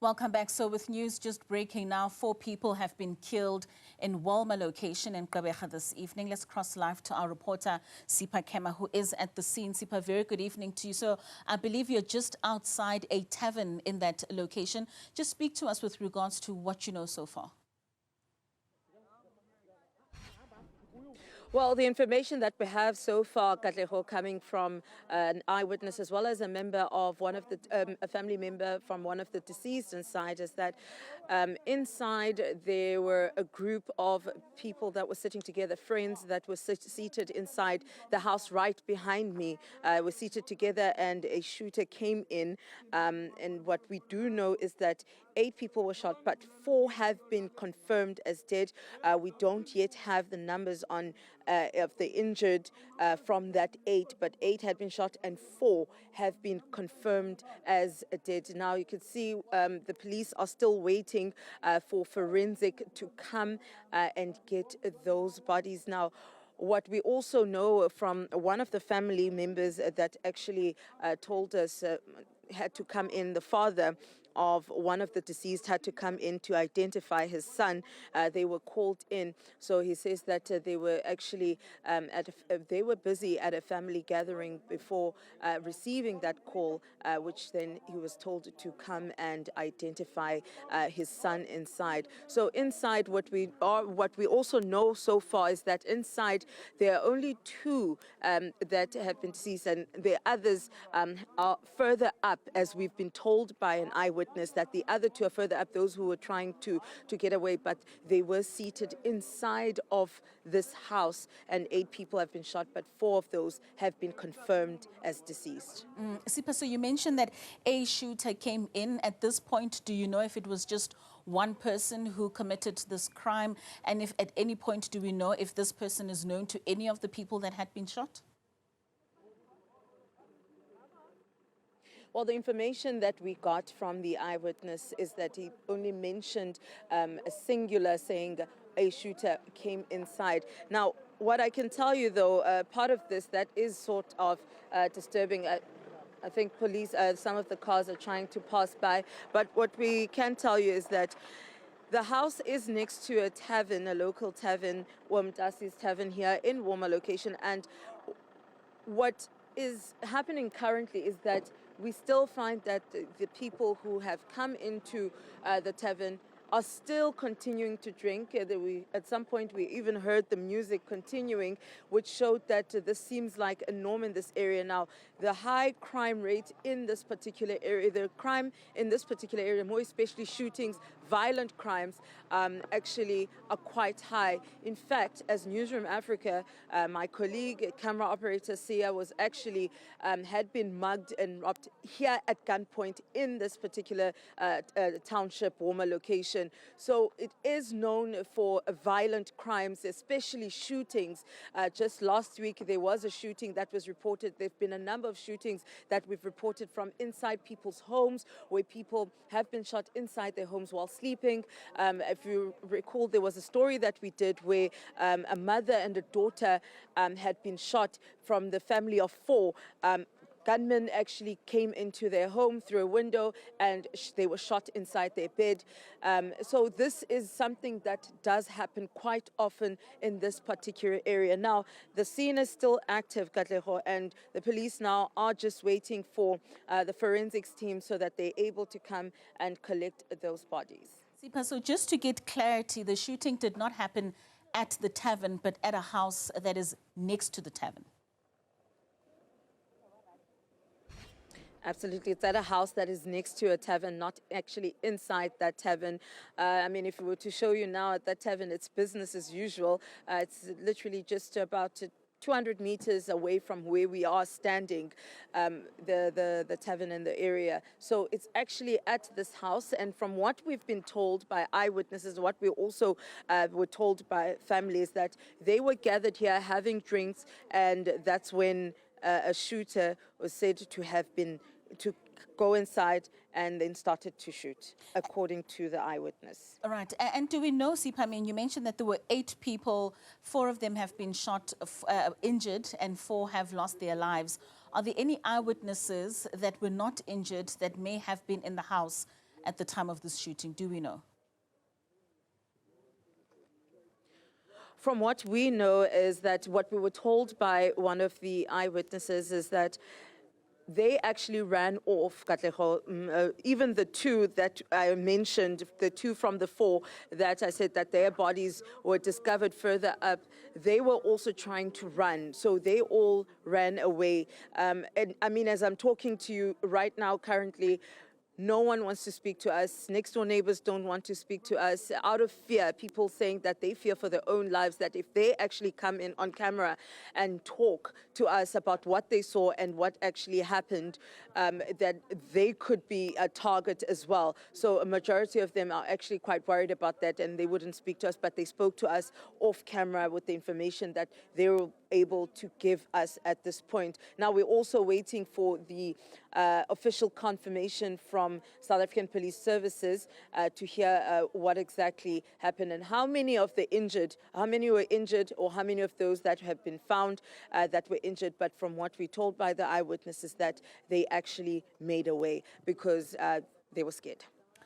Welcome back. So with news just breaking now, 4 people have been killed in Walmer location in Gqeberha this evening. Let's cross live to our reporter, Sipha Kema, who is at the scene. Sipha, very good evening to you. So I believe you're just outside a tavern in that location. Just speak to us with regards to what you know so far. Well, the information that we have so far, Gqeberha, coming from an eyewitness as well as a member of one of the, a family member from one of the deceased inside, is that inside there were a group of people that were sitting together, friends that were seated inside the house right behind me, were seated together, and a shooter came in. And what we do know is that 8 people were shot, but 4 have been confirmed as dead. We don't yet have the numbers on of the injured from that 8, but 8 had been shot and 4 have been confirmed as dead. Now you can see the police are still waiting for forensic to come and get those bodies. Now, what we also know from one of the family members that actually told us had to come in, the father of one of the deceased had to come in to identify his son. They were called in. So he says that they were actually they were busy at a family gathering before receiving that call, which then he was told to come and identify his son inside. So inside, what we also know so far is that inside there are only 2 that have been deceased, and the others are further up, as we've been told by an eyewitness, that the other 2 are further up, those who were trying to get away, but they were seated inside of this house, and 8 people have been shot, but 4 of those have been confirmed as deceased. Sipha, so you mentioned that a shooter came in. At this point, do you know if it was just one person who committed this crime, and if at any point do we know if this person is known to any of the people that had been shot? Well, the information that we got from the eyewitness is that he only mentioned a singular, saying a shooter came inside. Now, what I can tell you, though, part of this that is sort of disturbing. I think police, some of the cars are trying to pass by, but what we can tell you is that the house is next to a tavern, a local tavern, Wamdasi's Tavern here in Walmer location, and what is happening currently is that we still find that the people who have come into the tavern are still continuing to drink. At some point, we even heard the music continuing, which showed that this seems like a norm in this area now. The high crime rate in this particular area, the crime in this particular area, more especially shootings, violent crimes, actually are quite high. In fact, as Newzroom Afrika, my colleague, camera operator Sia, was actually had been mugged and robbed here at gunpoint in this particular township, Walmer location. So it is known for violent crimes, especially shootings. Just last week, there was a shooting that was reported. There have been a number of shootings that we've reported from inside people's homes, where people have been shot inside their homes while sleeping. If you recall, there was a story that we did where a mother and a daughter had been shot from the family of 4. Gunmen actually came into their home through a window, and they were shot inside their bed. So this is something that does happen quite often in this particular area. Now, the scene is still active, Gqeberha, and the police now are just waiting for the forensics team so that they're able to come and collect those bodies. Sipha, so just to get clarity, the shooting did not happen at the tavern, but at a house that is next to the tavern. Absolutely. It's at a house that is next to a tavern, not actually inside that tavern. I mean, if we were to show you now at that tavern, it's business as usual. It's literally just about 200 meters away from where we are standing, the tavern in the area. So it's actually at this house, and from what we've been told by eyewitnesses, what we also were told by families, that they were gathered here having drinks, and that's when a shooter was said to have been to go inside and then started to shoot, according to the eyewitness. All right. And do we know, Sipha, I mean, you mentioned that there were 8 people, 4 of them have been shot, injured, and 4 have lost their lives. Are there any eyewitnesses that were not injured that may have been in the house at the time of this shooting? Do we know? From what we know is that what we were told by one of the eyewitnesses is that they actually ran off, Gqeberha, even the two that I mentioned, the two from the four that I said that their bodies were discovered further up, they were also trying to run. So they all ran away. And I mean, as I'm talking to you right now, currently, no one wants to speak to us. Next door neighbors don't want to speak to us out of fear. People saying that they fear for their own lives, that if they actually come in on camera and talk to us about what they saw and what actually happened, that they could be a target as well. So a majority of them are actually quite worried about that, and they wouldn't speak to us, but they spoke to us off camera with the information that they were able to give us at this point. Now we're also waiting for the official confirmation from South African Police Services to hear what exactly happened and how many of the injured, how many were injured, or how many of those that have been found that were injured. But from what we're told by the eyewitnesses, that they actually made away because they were scared.